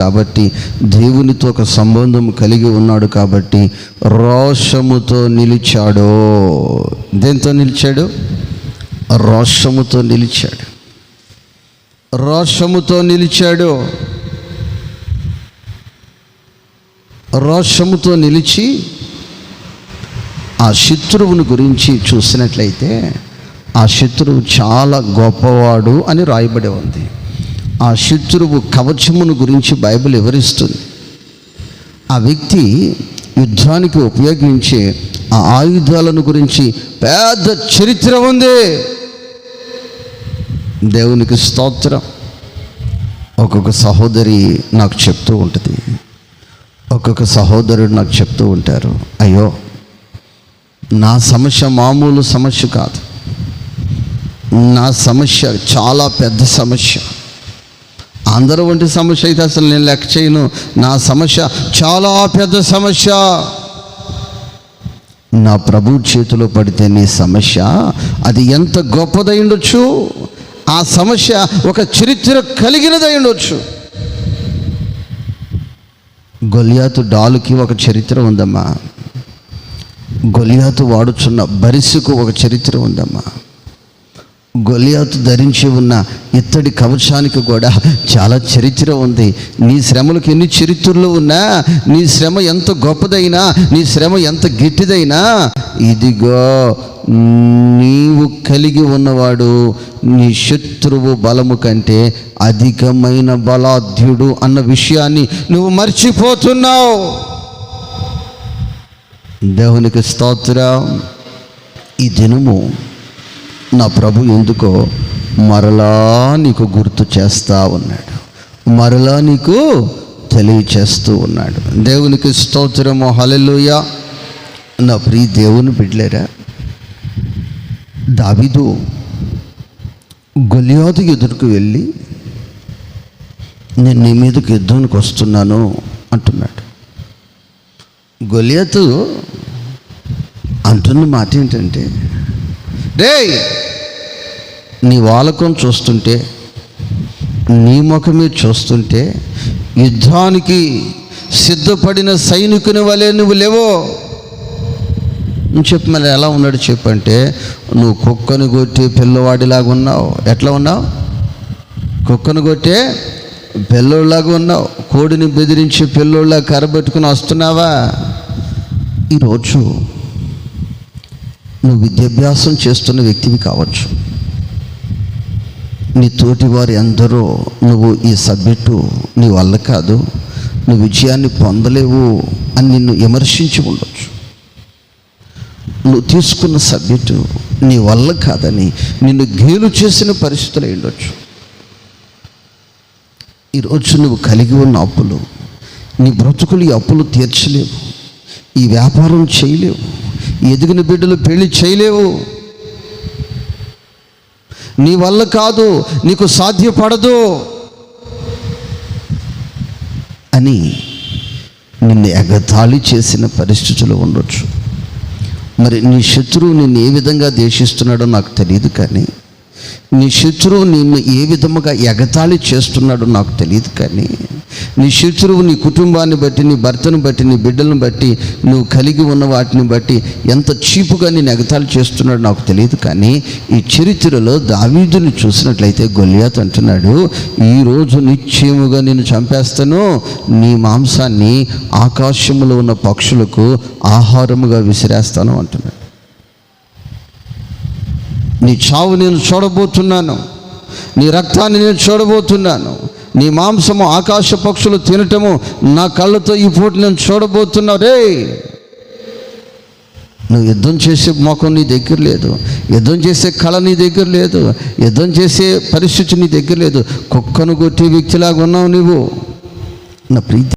కాబట్టి దేవునితో ఒక సంబంధం కలిగి ఉన్నాడు కాబట్టి రోషముతో నిలిచాడు. దేంతో నిలిచాడు? రోషముతో నిలిచాడు. రోషముతో నిలిచాడు. రోషముతో నిలిచి ఆ శత్రువుని గురించి చూసినట్లయితే ఆ శత్రువు చాలా గొప్పవాడు అని రాయబడి ఉంది. ఆ శత్రువు కవచమును గురించి బైబిల్ వివరిస్తుంది. ఆ వ్యక్తి యుద్ధానికి ఉపయోగించే ఆ ఆయుధాలను గురించి పెద్ద చరిత్ర ఉంది. దేవునికి స్తోత్రం. ఒక్కొక్క సహోదరి నాకు చెప్తూ ఉంటుంది, ఒక్కొక్క సహోదరుడు నాకు చెప్తూ ఉంటారు, అయ్యో నా సమస్య మామూలు సమస్య కాదు, నా సమస్య చాలా పెద్ద సమస్య. అందరూ వంటి సమస్య అయితే అసలు నేను లెక్క చేయను, నా సమస్య చాలా పెద్ద సమస్య. నా ప్రభు చేతిలో పడితే నీ సమస్య అది ఎంత గొప్పదై ఉండొచ్చు, ఆ సమస్య ఒక చరిత్ర కలిగినదై ఉండొచ్చు. గొలియాతు డాలుకి ఒక చరిత్ర ఉందమ్మా. గొలియాతు వాడుచున్న బరిసుకు ఒక చరిత్ర ఉందమ్మా. గొలియాతు ధరించి ఉన్న ఇత్తడి కవచానికి కూడా చాలా చరిత్ర ఉంది. నీ శ్రమలకు ఎన్ని చరిత్రలు ఉన్నా, నీ శ్రమ ఎంత గొప్పదైనా, నీ శ్రమ ఎంత గట్టిదైనా, ఇదిగో నీవు కలిగి ఉన్నవాడు నీ శత్రువు బలము కంటే అధికమైన బలాఢ్యుడు అన్న విషయాన్ని నువ్వు మర్చిపోతున్నావు. దేవునికి స్తోత్రం. ఈ దినము నా ప్రభు ఎందుకో మరలా నీకు గుర్తు చేస్తూ ఉన్నాడు, మరలా నీకు తెలియచేస్తూ ఉన్నాడు. దేవునికి స్తోత్రము. హల్లెలూయా. నా ప్రియ దేవుని బిడ్డలారా, దావీదు గొలియాతు ఎదురుకు వెళ్ళి నేను నీ మీదకి యుద్ధానికి వస్తున్నాను అంటున్నాడు. గొలియాతు అంటున్న మాట ఏంటంటే, రేయ్ నీ వాలకం చూస్తుంటే, నీ ముఖమే చూస్తుంటే యుద్ధానికి సిద్ధపడిన సైనికుని వలె నువ్వు లేవో చెప్పు. మరి ఎలా ఉన్నాడు చెప్పంటే, నువ్వు కుక్కను కొట్టే పిల్లవాడిలాగా ఉన్నావు. ఎట్లా ఉన్నావు? కుక్కను కొట్టే పిల్లోళ్ళలాగా ఉన్నావు. కోడిని బెదిరించి పిల్లోళ్ళ కర్రబెట్టుకుని వస్తున్నావా? ఈరోజు నువ్వు విద్యాభ్యాసం చేస్తున్న వ్యక్తివి కావచ్చు. నీ తోటి వారు ఎందరో నువ్వు ఈ సబ్జెక్టు నీ వల్ల కాదు, నువ్వు విజయాన్ని పొందలేవు అని నిన్ను విమర్శించి ఉండొచ్చు. నువ్వు తీసుకున్న సబ్జెక్టు నీ వల్ల కాదని నిన్ను గేలు చేసిన పరిస్థితులు ఉండొచ్చు. ఈరోజు నువ్వు కలిగి ఉన్న అప్పులు, నీ బ్రతుకులు ఈ అప్పులు తీర్చలేవు, ఈ వ్యాపారం చేయలేవు, ఎదిగిన బిడ్డలు పెళ్లి చేయలేవు, నీ వల్ల కాదు, నీకు సాధ్యపడదు అని నిన్ను ఎగతాళి చేసిన పరిస్థితులు ఉండొచ్చు. మరి నీ శత్రువు నిన్ను ఏ విధంగా ద్వేషిస్తున్నాడో నాకు తెలియదు, కానీ నీ శత్రువు నిన్ను ఏ విధముగా ఎగతాళి చేస్తున్నాడో నాకు తెలియదు, కానీ నీ శత్రువు నీ కుటుంబాన్ని బట్టి, నీ భర్తను బట్టి, నీ బిడ్డలను బట్టి, నువ్వు కలిగి ఉన్న వాటిని బట్టి ఎంత చీపుగా నేను ఎగతాళి చేస్తున్నాడో నాకు తెలియదు. కానీ ఈ చరిత్రలో దావీదుని చూసినట్లయితే గొలియాతు అంటున్నాడు, ఈరోజు నిశ్చయముగా నేను చంపేస్తాను, నీ మాంసాన్ని ఆకాశములో ఉన్న పక్షులకు ఆహారముగా విసిరేస్తాను అంటున్నాడు. నీ చావు నేను చూడబోతున్నాను, నీ రక్తాన్ని నేను చూడబోతున్నాను, నీ మాంసము ఆకాశ పక్షులు తినటము నా కళ్ళతో ఈ పూట నేను చూడబోతున్నా. రే నువ్వు యుద్ధం చేసే మొఖం నీ దగ్గర లేదు, యుద్ధం చేసే కళ నీ దగ్గర లేదు, యుద్ధం చేసే పరిస్థితి నీ దగ్గర లేదు, కుక్కను కొట్టే వ్యక్తిలాగా ఉన్నావు నువ్వు. నా ప్రీతి